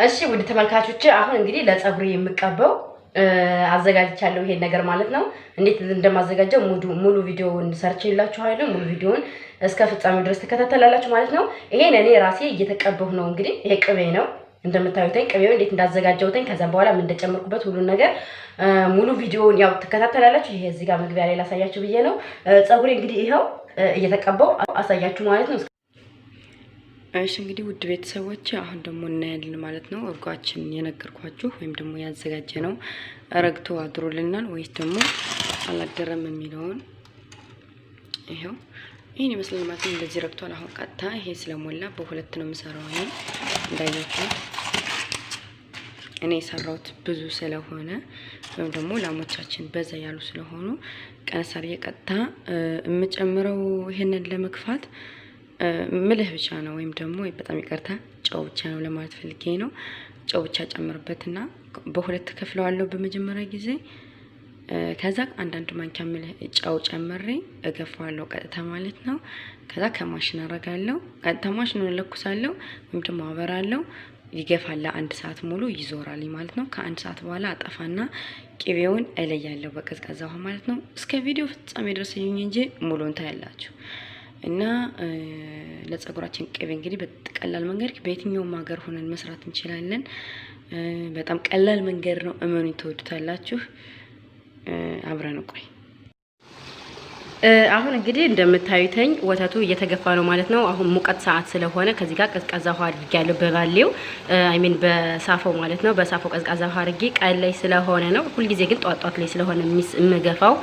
እሺ ውድ ተመልካቾቼ አሁን እንግዲህ ለፀጉሬ የምቀበው አዘጋጅቻለሁ ይሄን ነገር ማለት ነው። እንዴት እንደማዘጋጀው ሙሉ ቪዲዮውን ሰርችላችኋለሁ። ሙሉ ቪዲዮውን እስከ ፍጻሜው ድረስ ተከታተላላችሁ ማለት ነው። ይሄን እኔ ራሴ እየተቀበሁ ነው። እንግዲህ ይሄ ቅቤ ነው እንደምታዩት። ቅቤው እንዴት እንዳዘጋጀሁት ከዛ በኋላ ምን እንደጨመርኩበት ሁሉ ነገር ሙሉ ቪዲዮውን ያው ተከታተላላችሁ። ይሄ እዚህ ጋር መግቢያ ላይ ላሳያችሁ ብዬ ነው። ፀጉሬ እንግዲህ ይሄው እየተቀበው አሳያችሁ ማለት ነው። እሺ እንግዲህ ውድ ቤተሰቦች አሁን ደግሞ እናያለን ማለት ነው። እርጓችን የነገርኳችሁ ወይም ደግሞ ያዘጋጀ ነው ረግቶ አድሮልናል ወይስ ደግሞ አላደረም የሚለውን ይሄው ይሄን ይመስላል ማለት ነው። እንደዚህ ረግቷል። አሁን ቀጥታ ይሄ ስለሞላ በሁለት ነው የምሰራው ነው እንዳያችሁ። እኔ የሰራሁት ብዙ ስለሆነ ወይም ደግሞ ላሞቻችን በዛ ያሉ ስለሆኑ ቀነሳር የቀጥታ የምጨምረው ይሄንን ለመክፋት ምልህ ብቻ ነው ወይም ደግሞ በጣም ይቀርታ ጨው ብቻ ነው ለማለት ፈልጌ ነው። ጨው ብቻ ጨምርበትና በሁለት ከፍለዋለሁ በመጀመሪያ ጊዜ። ከዛ አንዳንድ ማንኪያ ምልህ ጨው ጨምሬ እገፋዋለሁ ቀጥታ ማለት ነው። ከዛ ከማሽን አረጋለሁ። ቀጥታ ማሽኑን ለኩሳለሁ ወይም ደግሞ አበራለሁ። ይገፋል አንድ ሰዓት ሙሉ ይዞራል ማለት ነው። ከአንድ ሰዓት በኋላ አጠፋና ቅቤውን እለያለሁ በቀዝቃዛ ውሃ ማለት ነው። እስከ ቪዲዮ ፍጻሜ ድረስ ይሁን እንጂ ሙሉን ታያላችሁ። እና ለፀጉራችን ቅቤ እንግዲህ በቀላል መንገድ በየትኛውም ሀገር ሆነን መስራት እንችላለን። በጣም ቀላል መንገድ ነው። እመኑኝ ትወዱታላችሁ። አብረን ቆይ። አሁን እንግዲህ እንደምታዩተኝ ወተቱ እየተገፋ ነው ማለት ነው። አሁን ሙቀት ሰዓት ስለሆነ ከዚህ ጋር ቀዝቃዛ ውሃ አድርጌያለሁ በባሌው አይሚን በሳፋው ማለት ነው። በሳፋው ቀዝቃዛ ውሃ አድርጌ ቀን ላይ ስለሆነ ነው። ሁሉ ጊዜ ግን ጧት ላይ ስለሆነ የምገፋው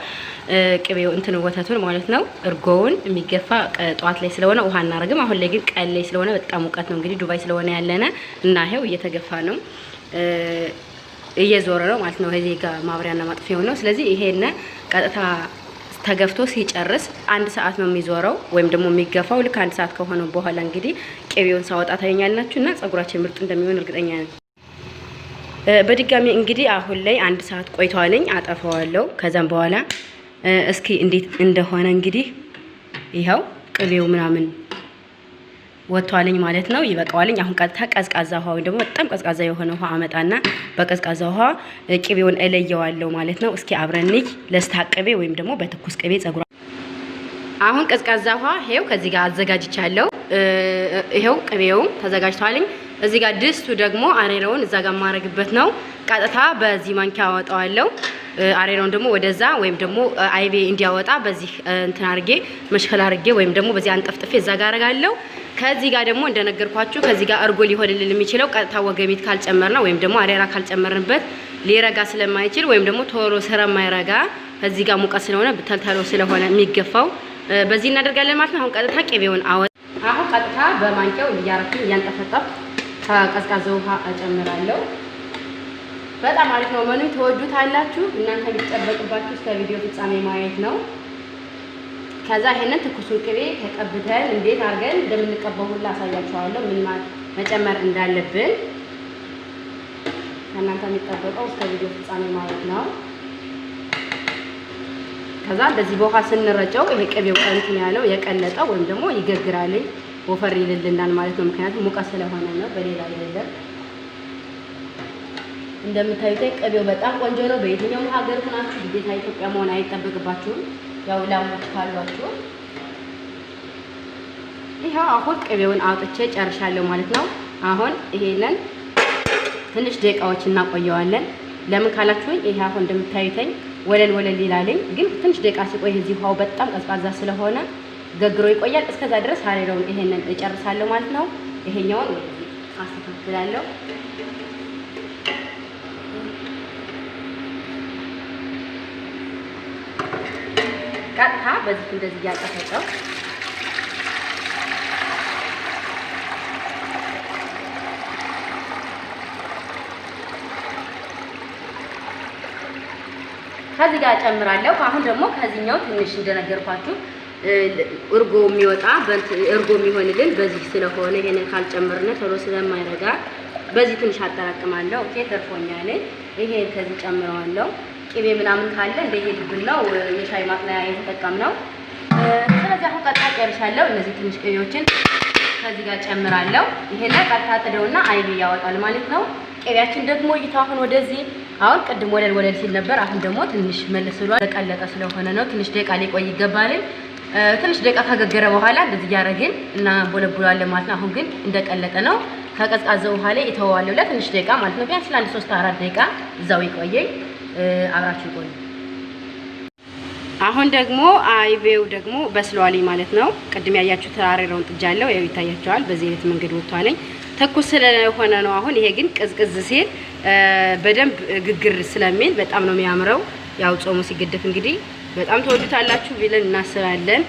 ቅቤው እንትን ወተቱን ማለት ነው። እርጎውን የሚገፋ ጧት ላይ ስለሆነ ውሃ እናረግም። አሁን ላይ ግን ቀን ላይ ስለሆነ በጣም ሙቀት ነው። እንግዲህ ዱባይ ስለሆነ ያለነ እና ይሄው እየተገፋ ነው እየዞረ ነው ማለት ነው። እዚህ ጋር ማብሪያና ማጥፊያው ነው። ስለዚህ ይሄን ቀጥታ ተገፍቶ ሲጨርስ አንድ ሰዓት ነው የሚዞረው ወይም ደግሞ የሚገፋው። ልክ አንድ ሰዓት ከሆነ በኋላ እንግዲህ ቅቤውን ሳወጣ ታዩኛላችሁና ፀጉራችን ምርጥ እንደሚሆን እርግጠኛ ነኝ። በድጋሚ እንግዲህ አሁን ላይ አንድ ሰዓት ቆይቷልኝ አጠፋዋለሁ። ከዛም በኋላ እስኪ እንዴት እንደሆነ እንግዲህ ይሄው ቅቤው ምናምን ወጥቷልኝ ማለት ነው። ይበቃዋልኝ። አሁን ቀጥታ ቀዝቃዛ ውሃ ወይ ደግሞ በጣም ቀዝቃዛ የሆነ ውሃ አመጣና በቀዝቃዛ ውሃ ቅቤውን እለየዋለሁ ማለት ነው። እስኪ አብረን ለስታቅቤ ወይም ደግሞ በትኩስ ቅቤ ፀጉራ አሁን ቀዝቃዛ ውሃ ይሄው ከዚህ ጋር አዘጋጅቻለሁ። ይሄው ቅቤው ተዘጋጅቷልኝ። እዚህ ጋር ድስቱ ደግሞ አሬራውን እዛ ጋር ማረግበት ነው። ቀጥታ በዚህ ማንኪያ አወጣዋለሁ። አሬራውን ደግሞ ወደዛ ወይም ደግሞ አይቤ እንዲያወጣ በዚህ እንትን አርጌ መሽከላ አርጌ ወይም ደግሞ በዚህ አንጠፍጥፌ እዛ ጋር አረጋለሁ። ከዚህ ጋር ደግሞ እንደነገርኳችሁ ከዚህ ጋር እርጎ ሊሆንልን የሚችለው ቀጥታ ወገቤት ካልጨመርና ወይም ደግሞ አሬራ ካልጨመርንበት ሊረጋ ስለማይችል ወይም ደግሞ ቶሎ ስለማይረጋ ከዚህ ጋር ሙቀት ስለሆነ ተልተሎ ስለሆነ የሚገፋው በዚህ እናደርጋለን ማለት ነው። አሁን ቀጥታ ቅቤውን አሁን ቀጥታ በማንኪያው እያረኩኝ እያንጠፈጠፍ ከቀዝቃዛ ውሃ እጨምራለሁ። በጣም አሪፍ ነው። መኑ ተወዱታላችሁ። እናንተ የሚጠበቅባችሁ እስከ ቪዲዮ ፍጻሜ ማየት ነው። ከዛ ይሄንን ትኩሱን ቅቤ ተቀብተን እንዴት አድርገን እንደምንቀበው ሁሉ አሳያችኋለሁ። ምን መጨመር እንዳለብን እናንተ የሚጠበቀው እስከ ቪዲዮ ፍጻሜ ማየት ነው። ከዛ እንደዚህ በውሃ ስንረጨው ይሄ ቅቤው ቀንት ነው ያለው የቀለጠው ወይም ደግሞ ይገግራል ወፈር ይልልናል ማለት ነው። ምክንያቱም ሙቀት ስለሆነ ነው፣ በሌላ አይደለም። እንደምታዩት ቅቤው በጣም ቆንጆ ነው። በየትኛውም ሀገር ሆናችሁ ግዴታ ኢትዮጵያ መሆን አይጠበቅባችሁም። ያው ላሞች ካሏችሁ ይሄው አሁን ቅቤውን አውጥቼ ጨርሻለሁ ማለት ነው። አሁን ይሄንን ትንሽ ደቂቃዎች እናቆየዋለን። ለምን ካላችሁኝ ይሄ አሁን እንደምታዩተኝ ወለል ይላልኝ፣ ግን ትንሽ ደቂቃ ሲቆይ እዚህ ውሃው በጣም ቀዝቃዛ ስለሆነ ገግሮ ይቆያል። እስከዛ ድረስ አሬራውን ይሄንን እጨርሳለሁ ማለት ነው። ይሄኛውን ወደዚህ አስተካክላለሁ። ቀጥታ በዚህ እንደዚህ ያቀፈጨው ከዚህ ጋር ጨምራለሁ። አሁን ደግሞ ከዚህኛው ትንሽ እንደነገርኳችሁ እርጎ የሚወጣ እርጎ የሚሆንልን በዚህ ስለሆነ ይሄንን ካልጨመርነ ቶሎ ስለማይረጋ በዚህ ትንሽ አጠራቅማለሁ። ኦኬ ተርፎኛል። ይሄ ከዚህ ጨምረዋለሁ። ቅቤ ምናምን ካለ እንደሄድብን ነው የሻይ ማጥለያ የተጠቀምነው። ስለዚህ አሁን ቀጥታ ጨርሻለሁ። እነዚህ ትንሽ ቅቤዎችን ከዚህ ጋር ጨምራለሁ። ይሄን ቀጥታ ጥደውና አይብ ያወጣል ማለት ነው። ቅቤያችን ደግሞ ይታሁን ወደዚህ አሁን ቅድም ወለል ሲል ነበር። አሁን ደግሞ ትንሽ መልስ ብሏል። ተቀለጠ ስለሆነ ነው ትንሽ ደቂቃ ሊቆይ ይገባል። ትንሽ ደቂቃ ከገገረ በኋላ እንደዚህ ያረግን እና ቦለቦላለን ማለት ነው። አሁን ግን እንደቀለጠ ነው። ከቀዝቃዛው ውሃ ላይ ይተዋዋለሁ ለትንሽ ደቂቃ ማለት ነው። ቢያንስ ለአንድ 3-4 ደቂቃ እዛው ይቆየኝ። አብራችሁ ቆዩ። አሁን ደግሞ አይቤው ደግሞ በስሏል ማለት ነው። ቅድም ያያችሁ ተራሬራውን ጥጃለሁ። ያው ይታያችኋል። በዚህ አይነት መንገድ ወጥቷለኝ። ተኩስ ስለሆነ ነው። አሁን ይሄ ግን ቅዝቅዝ ሲል በደንብ ግግር ስለሚል በጣም ነው የሚያምረው። ያው ጾሙ ሲገደፍ እንግዲህ በጣም ተወዱታላችሁ ብለን እናስባለን።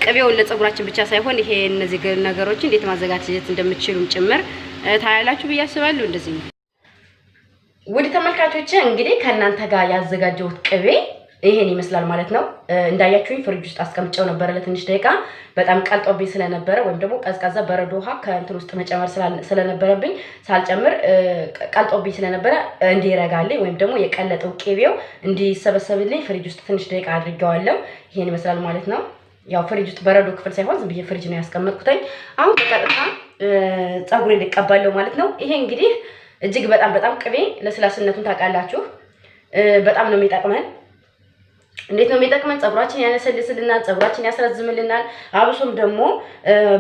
ቅቤውን ለፀጉራችን ብቻ ሳይሆን ይሄ እነዚህ ነገሮች እንዴት ማዘጋጀት እንደምትችሉም ጭምር ታያላችሁ ብዬ አስባለሁ። እንደዚህ ነው። ውድ ተመልካቾች እንግዲህ ከእናንተ ጋር ያዘጋጀሁት ቅቤ ይሄን ይመስላል ማለት ነው። እንዳያችሁኝ ፍሪጅ ውስጥ አስቀምጨው ነበር ለትንሽ ደቂቃ። በጣም ቀልጦብኝ ስለነበረ ወይም ደግሞ ቀዝቃዛ በረዶ ውሃ ከእንትን ውስጥ መጨመር ስለነበረብኝ ሳልጨምር ቀልጦብኝ ስለነበረ እንዲረጋልኝ ወይም ደግሞ የቀለጠው ቅቤው እንዲሰበሰብልኝ ፍሪጅ ውስጥ ትንሽ ደቂቃ አድርጌዋለሁ። ይሄን ይመስላል ማለት ነው። ያው ፍሪጅ ውስጥ በረዶ ክፍል ሳይሆን ዝም ብዬ ፍሪጅ ነው ያስቀመጥኩት። አሁን በቀጥታ ፀጉሬን ልቀባለሁ ማለት ነው። ይሄ እንግዲህ እጅግ በጣም ቅቤ ለስላስነቱን ታውቃላችሁ። በጣም ነው የሚጠቅመን። እንዴት ነው የሚጠቅመን? ፀጉራችን ያነሰልስልናል፣ ፀጉራችን ያስረዝምልናል። አብሶም ደግሞ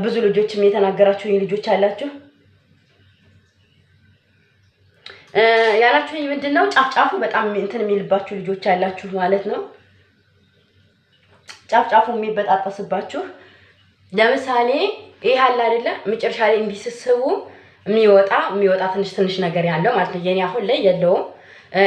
ብዙ ልጆችም የተናገራችሁ ልጆች አላችሁ ያላችሁኝ ምንድነው ጫፍጫፉ በጣም እንትን የሚልባችሁ ልጆች አላችሁ ማለት ነው። ጫፍጫፉ የሚበጣጠስባችሁ ለምሳሌ ይሄ አለ አይደለ? መጨረሻ ላይ እንዲስስቡ የሚወጣ ትንሽ ነገር ያለው ማለት ነው። የኔ አሁን ላይ የለውም።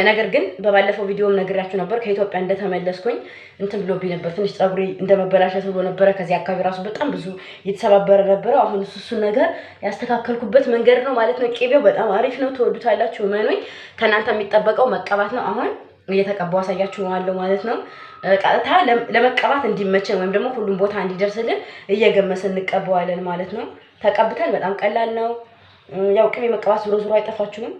ነገር ግን በባለፈው ቪዲዮም ነግራችሁ ነበር። ከኢትዮጵያ እንደተመለስኩኝ እንትን ብሎብኝ ነበር። ትንሽ ፀጉሬ እንደመበላሸት ብሎ ነበር። ከዚህ አካባቢ ራሱ በጣም ብዙ የተሰባበረ ነበር። አሁን እሱ ነገር ያስተካከልኩበት መንገድ ነው ማለት ነው። ቅቤው በጣም አሪፍ ነው። ተወዱታላችሁ። እመኑኝ። ከናንተ የሚጠበቀው መቀባት ነው። አሁን እየተቀባው አሳያችሁ ነው ማለት ነው። ቀጥታ ለመቀባት እንዲመቸን ወይም ደግሞ ሁሉም ቦታ እንዲደርስልን እየገመሰን እንቀባዋለን ማለት ነው። ተቀብተን በጣም ቀላል ነው። ያው ቅቤ መቀባት ዙሮ አይጠፋችሁም።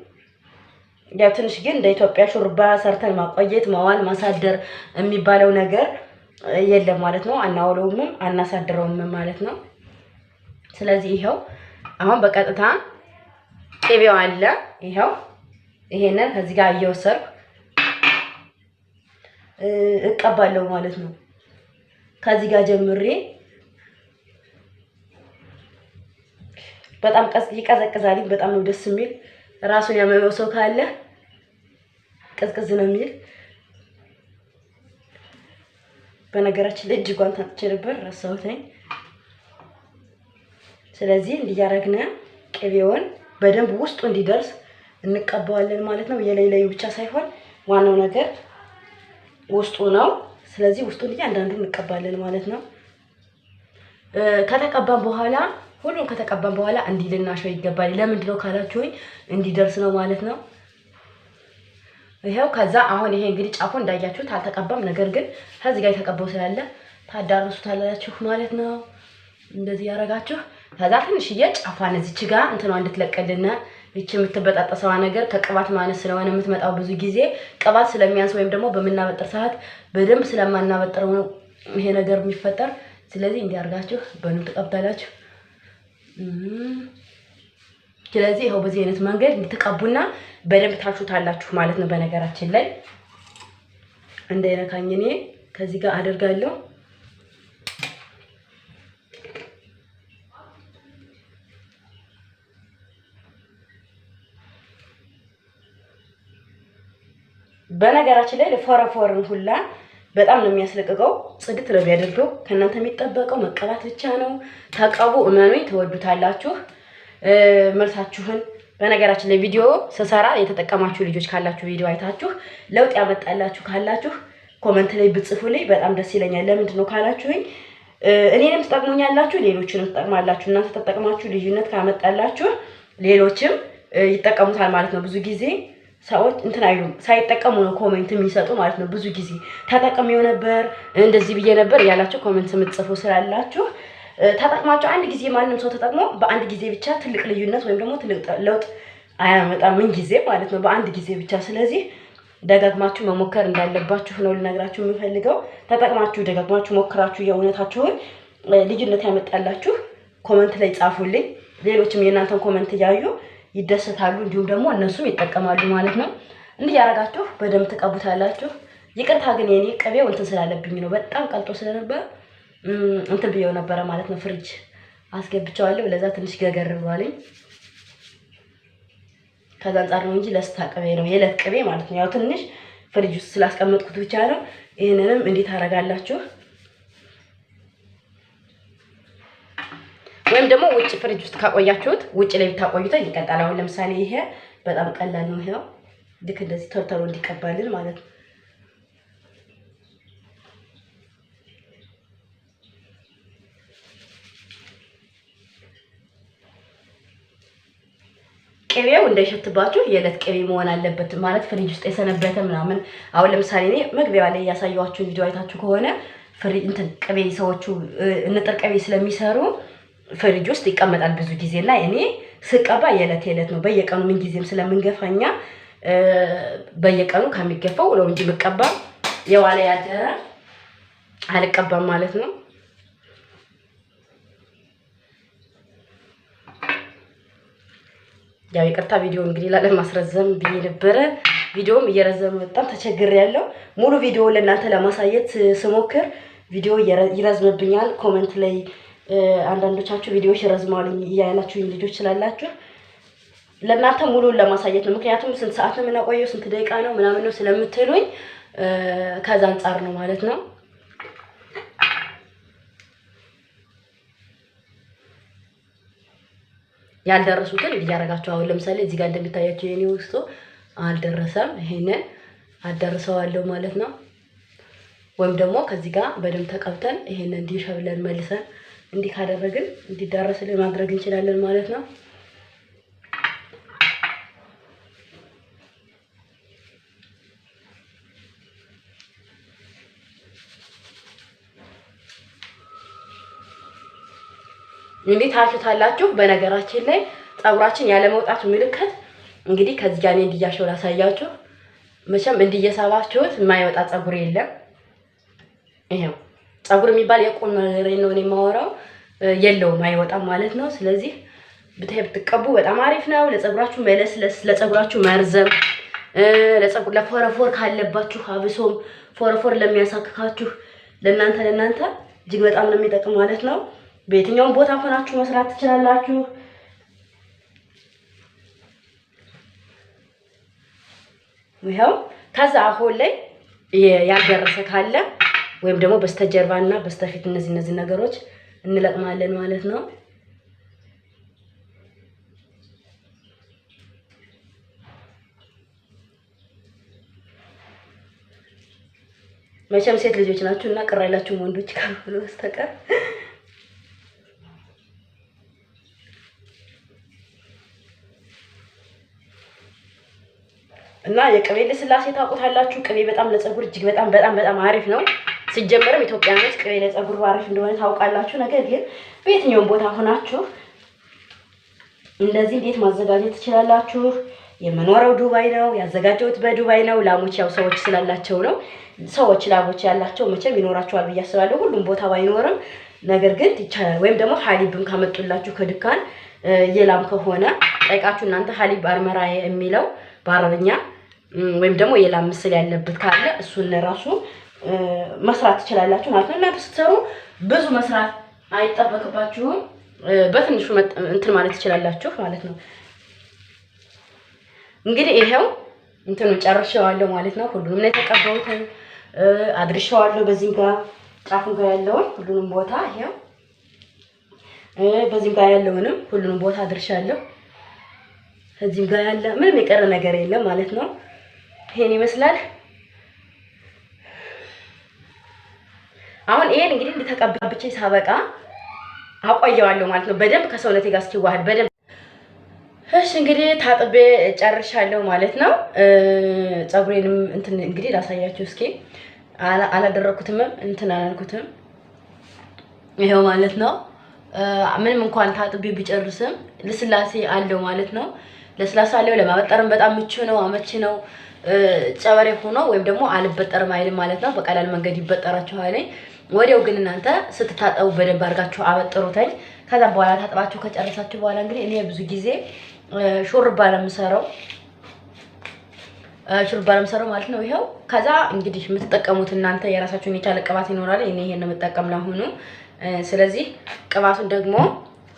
ያው ትንሽ ግን እንደ ኢትዮጵያ ሹርባ ሰርተን ማቆየት ማዋል ማሳደር የሚባለው ነገር የለም ማለት ነው። አናውለውም አናሳድረውም ማለት ነው። ስለዚህ ይሄው አሁን በቀጥታ ቅቤው አለ። ይሄው ይሄንን ከዚህ ጋር እየወሰድኩ እቀባለሁ ማለት ነው። ከዚህ ጋር ጀምሬ በጣም ይቀዘቅዛል። በጣም ነው ደስ የሚል። ራሱን ያመመው ሰው ካለ ቅዝቅዝ ነው የሚል። በነገራችን ላይ እጅጓን ታጥቼ ነበር ረሳሁትኝ። ስለዚህ እንዲያረግነ ቅቤውን በደንብ ውስጡ እንዲደርስ እንቀባዋለን ማለት ነው። የሌላዩ ብቻ ሳይሆን ዋናው ነገር ውስጡ ነው። ስለዚህ ውስጡን እያንዳንዱን እንቀባለን ማለት ነው። ከተቀባን በኋላ ሁሉም ከተቀባን በኋላ እንዲልናሸው ይገባል። ለምንድን ነው ካላችሁኝ እንዲደርስ ነው ማለት ነው። ይሄው ከዛ አሁን ይሄ እንግዲህ ጫፉ እንዳያችሁት አልተቀባም። ነገር ግን ከዚህ ጋር የተቀባው ስላለ ታዳርሱታላችሁ ማለት ነው። እንደዚህ ያረጋችሁ ከዛ ትንሽዬ ጫፏን እዚች ጋር እንትኗ እንድትለቀልና እቺ የምትበጣጠሰዋ ነገር ከቅባት ማነስ ስለሆነ የምትመጣው ብዙ ጊዜ ቅባት ስለሚያንስ ወይም ደግሞ በመናበጠር ሰዓት በደንብ ስለማናበጠረው ነው ይሄ ነገር የሚፈጠር። ስለዚህ እንዲያርጋችሁ በደንብ ተቀብታላችሁ። ስለዚህ ይሄው በዚህ አይነት መንገድ እንድትቀቡና በደንብ ታሹታላችሁ ማለት ነው። በነገራችን ላይ እንደነካኝ እኔ ከዚህ ጋር አደርጋለሁ። በነገራችን ላይ ለፎረፎርን ሁላ በጣም ነው የሚያስለቅቀው። ጽድት ነው የሚያደርገው። ከእናንተ የሚጠበቀው መቀባት ብቻ ነው። ተቀቡ፣ እመኑኝ፣ ተወዱታላችሁ። መልሳችሁን በነገራችን ላይ ቪዲዮ ስሰራ የተጠቀማችሁ ልጆች ካላችሁ ቪዲዮ አይታችሁ ለውጥ ያመጣላችሁ ካላችሁ ኮሜንት ላይ ብጽፉልኝ በጣም ደስ ይለኛል። ለምንድን ነው ካላችሁኝ እኔንም ትጠቅሙኛላችሁ፣ ሌሎችንም ትጠቅማላችሁ። እናንተ ተጠቅማችሁ ልዩነት ካመጣላችሁ ሌሎችም ይጠቀሙታል ማለት ነው። ብዙ ጊዜ ሰዎች እንትን አይሉም ሳይጠቀሙ ነው ኮሜንት የሚሰጡ ማለት ነው። ብዙ ጊዜ ተጠቅሜው ነበር እንደዚህ ብዬ ነበር ያላችሁ ኮሜንት የምትጽፉ ስላላችሁ ተጠቅማችሁ አንድ ጊዜ ማንም ሰው ተጠቅሞ በአንድ ጊዜ ብቻ ትልቅ ልዩነት ወይም ደግሞ ትልቅ ለውጥ አያመጣም። ምን ጊዜ ማለት ነው በአንድ ጊዜ ብቻ። ስለዚህ ደጋግማችሁ መሞከር እንዳለባችሁ ነው ልነግራችሁ የምፈልገው። ተጠቅማችሁ ደጋግማችሁ ሞክራችሁ የእውነታችሁን ልዩነት ያመጣላችሁ ኮሜንት ላይ ጻፉልኝ። ሌሎችም የእናንተን ኮሜንት እያዩ ይደሰታሉ፣ እንዲሁም ደግሞ እነሱም ይጠቀማሉ ማለት ነው። እንዲህ ያረጋችሁ በደንብ ተቀቡታላችሁ። ይቅርታ ግን የኔ ቅቤው እንትን ስላለብኝ ነው፣ በጣም ቀልጦ ስለነበር እንትን ብየው ነበረ ማለት ነው። ፍሪጅ አስገብቻለሁ፣ ለዛ ትንሽ ገገር ብሏልኝ። ከዛ አንፃር ነው እንጂ ለስታ ቅቤ ነው፣ የዕለት ቅቤ ማለት ነው። ያው ትንሽ ፍሪጅ ውስጥ ስላስቀመጥኩት ብቻ ነው። ይሄንንም እንዴት አደርጋላችሁ? ወይም ደግሞ ውጭ ፍሪጅ ውስጥ ካቆያችሁት ውጭ ላይ ብታቆዩት ይቀጣል። አሁን ለምሳሌ ይሄ በጣም ቀላል ነው። ይሄው ልክ እንደዚህ ቶሎ እንዲቀባልን ማለት ነው። ቅቤው እንዳይሸትባችሁ የዕለት ቅቤ መሆን አለበት ማለት ፍሪጅ ውስጥ የሰነበተ ምናምን። አሁን ለምሳሌ እኔ መግቢያ ላይ ያሳየኋችሁ ቪዲዮ አይታችሁ ከሆነ ፍሪጅ እንትን ቅቤ ሰዎቹ ንጥር ቅቤ ስለሚሰሩ ፍሪጅ ውስጥ ይቀመጣል ብዙ ጊዜና እኔ ስቀባ የዕለት ነው። በየቀኑ ምን ጊዜም ስለምንገፋኛ በየቀኑ ከሚገፋው ነው እንጂ መቀባ የዋለ ያደረ አልቀባም ማለት ነው። ያው ይቅርታ ቪዲዮ እንግዲህ ላለማስረዘም ብዬ ነበረ። ቪዲዮም እየረዘመ በጣም ተቸግሬያለሁ። ሙሉ ቪዲዮ ለእናንተ ለማሳየት ስሞክር ቪዲዮ ይረዝምብኛል። ኮሜንት ላይ አንዳንዶቻችሁ ቪዲዮዎች ይረዝማሉ እያላችሁ ልጆች ስላላችሁ ለእናንተ ሙሉን ለማሳየት ነው። ምክንያቱም ስንት ሰዓት ነው የምናቆየው ስንት ደቂቃ ነው ምናምን ነው ስለምትሉኝ ከዛ አንፃር ነው ማለት ነው። ያልደረሱትን እያረጋችሁ አሁን ለምሳሌ እዚህ ጋር እንደምታያችሁ የኔ ውስጡ አልደረሰም። ይሄንን አደርሰዋለሁ ማለት ነው። ወይም ደግሞ ከዚህ ጋር በደንብ ተቀብተን ይሄንን እንዲሸብለን መልሰን እንዲህ ካደረግን እንዲዳረስልን ማድረግ እንችላለን ማለት ነው። እንዴት ታሽታላችሁ? በነገራችን ላይ ፀጉራችን ያለ መውጣት ምልክት እንግዲህ ከዚህ ጋር እንዲያሸው ላሳያችሁ። መቼም እንዲየሳባችሁት የማይወጣ ፀጉር የለም። ይሄው ፀጉር የሚባል የቁም ነገር ነው የማወራው የለውም አይወጣም ማለት ነው። ስለዚህ ብትቀቡ በጣም አሪፍ ነው። ለፀጉራችሁ መለስለስ፣ ለፀጉራችሁ መርዘም፣ ለፀጉር ለፎረፎር ካለባችሁ አብሶም ፎረፎር ለሚያሳክካችሁ ለናንተ እጅግ በጣም ነው የሚጠቅም ማለት ነው። በየትኛውም ቦታ ሆናችሁ መስራት ትችላላችሁ። ይሄው ከዛ አሁን ላይ ያልደረሰ ካለ ወይም ደግሞ በስተጀርባና በስተፊት እነዚህ ነገሮች እንለቅማለን ማለት ነው። መቼም ሴት ልጆች ናችሁ እና ቅር አይላችሁም ወንዶች ካልሆኑ በስተቀር። እና የቅቤ ልስላሴ ታውቁታላችሁ። ቅቤ በጣም ለፀጉር እጅግ በጣም አሪፍ ነው። ሲጀመርም ኢትዮጵያኖች ቅቤ ለፀጉር አሪፍ እንደሆነ ታውቃላችሁ። ነገር ግን በየትኛውም ቦታ ሆናችሁ እንደዚህ እንዴት ማዘጋጀት ትችላላችሁ። የምኖረው ዱባይ ነው፣ ያዘጋጀሁት በዱባይ ነው። ላሞች ያው ሰዎች ስላላቸው ነው። ሰዎች ላሞች ያላቸው መቼም ይኖራቸዋል ብዬ አስባለሁ። ሁሉም ቦታ ባይኖርም ነገር ግን ይቻላል። ወይም ደግሞ ሐሊብም ካመጡላችሁ ከድካን የላም ከሆነ ጠይቃችሁ እናንተ ሐሊብ አርመራ የሚለው በአረብኛ ወይም ደግሞ የላም ምስል ያለበት ካለ እሱን ራሱ መስራት ትችላላችሁ ማለት ነው። እናንተ ስትሰሩ ብዙ መስራት አይጠበቅባችሁም። በትንሹ እንትን ማለት ትችላላችሁ ማለት ነው። እንግዲህ ይሄው እንትኑ ጨርሼዋለሁ ማለት ነው። ሁሉንም ነው የተቀባሁት፣ አድርሼዋለሁ። በዚህ ጋር ጫፉ ጋር ያለውን ሁሉንም ቦታ ይሄው በዚህ ጋር ያለውንም ሁሉንም ቦታ አድርሻለሁ። እዚህ ጋር ያለ ምንም የቀረ ነገር የለም ማለት ነው። ይሄን ይመስላል። አሁን ይሄን እንግዲህ እንደተቀባብቼ ሳበቃ አቆየዋለሁ ማለት ነው። በደንብ ከሰውነቴ ጋር እስኪዋሃድ በደንብ። እሺ እንግዲህ ታጥቤ ጨርሻለሁ ማለት ነው። ፀጉሬንም እንትን እንግዲህ ላሳያችሁ እስኪ። አላደረኩትም እንትን አላልኩትም። ይሄው ማለት ነው። ምንም እንኳን ታጥቤ ቢጨርስም ልስላሴ አለው ማለት ነው። ለስላሳ አለው። ለማበጠርም በጣም ምቹ ነው፣ አመቺ ነው። ጨበሬ ሆኖ ወይም ደግሞ አልበጠርም አይልም ማለት ነው። በቀላል መንገድ ይበጠራችኋል። ወዲያው ግን እናንተ ስትታጠቡ በደንብ አድርጋችሁ አበጥሩታኝ። ከዛ በኋላ ታጥባችሁ ከጨረሳችሁ በኋላ እንግዲህ እኔ ብዙ ጊዜ ሾርባ ነው የምሰራው ማለት ነው። ይሄው ከዛ እንግዲህ የምትጠቀሙት እናንተ የራሳችሁን የቻለ ቅባት ይኖራል። እኔ ይሄን ነው የምጠቀም ለአሁኑ። ስለዚህ ቅባቱን ደግሞ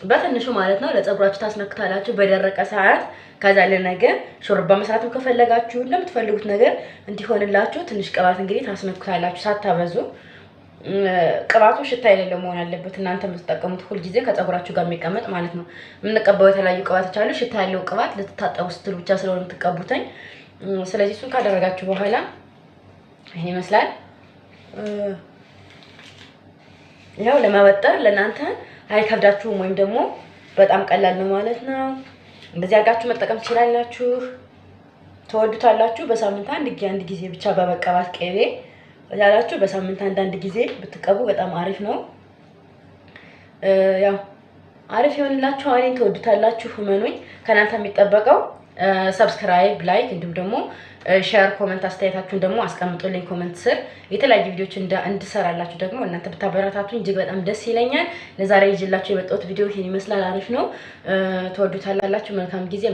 በትንሹ ማለት ነው ለፀጉራችሁ ታስነክታላችሁ በደረቀ ሰዓት። ከዛ ለነገ ሾርባ መስራትም ከፈለጋችሁ ለምትፈልጉት ነገር እንዲሆንላችሁ ትንሽ ቅባት እንግዲህ ታስነክታላችሁ ሳታበዙ። ቅባቱ ሽታ የሌለው መሆን አለበት። እናንተ የምትጠቀሙት ሁሉ ጊዜ ከፀጉራችሁ ጋር የሚቀመጥ ማለት ነው። የምንቀባው የተለያዩ ቅባቶች አሉ። ሽታ ያለው ቅባት ልትታጠቡ ስትሉ ብቻ ስለሆነ የምትቀቡትኝ። ስለዚህ እሱን ካደረጋችሁ በኋላ ይሄ ይመስላል። ያው ለማበጠር ለእናንተ አይከብዳችሁም ወይም ደግሞ በጣም ቀላል ነው ማለት ነው። እንደዚህ አድርጋችሁ መጠቀም ትችላላችሁ። ተወዱታላችሁ። በሳምንት አንድ ጊዜ ብቻ በመቀባት ቅቤ ያላችሁ በሳምንት አንድ ጊዜ ብትቀቡ በጣም አሪፍ ነው። ያው አሪፍ ይሆንላችሁ። እኔን ተወዱታላችሁ። እመኑኝ። ከናንተ የሚጠበቀው ሰብስክራይብ፣ ላይክ እንዲሁም ደግሞ ሼር፣ ኮሜንት አስተያየታችሁን ደግሞ አስቀምጡልኝ ኮሜንት ስር። የተለያዩ ቪዲዮዎች እንድሰራላችሁ ደግሞ እናንተ ብታበረታቱኝ እጅግ በጣም ደስ ይለኛል። ለዛሬ ይዤላችሁ የመጣሁት ቪዲዮ ይሄን ይመስላል። አሪፍ ነው። ተወዱታላችሁ። መልካም ጊዜ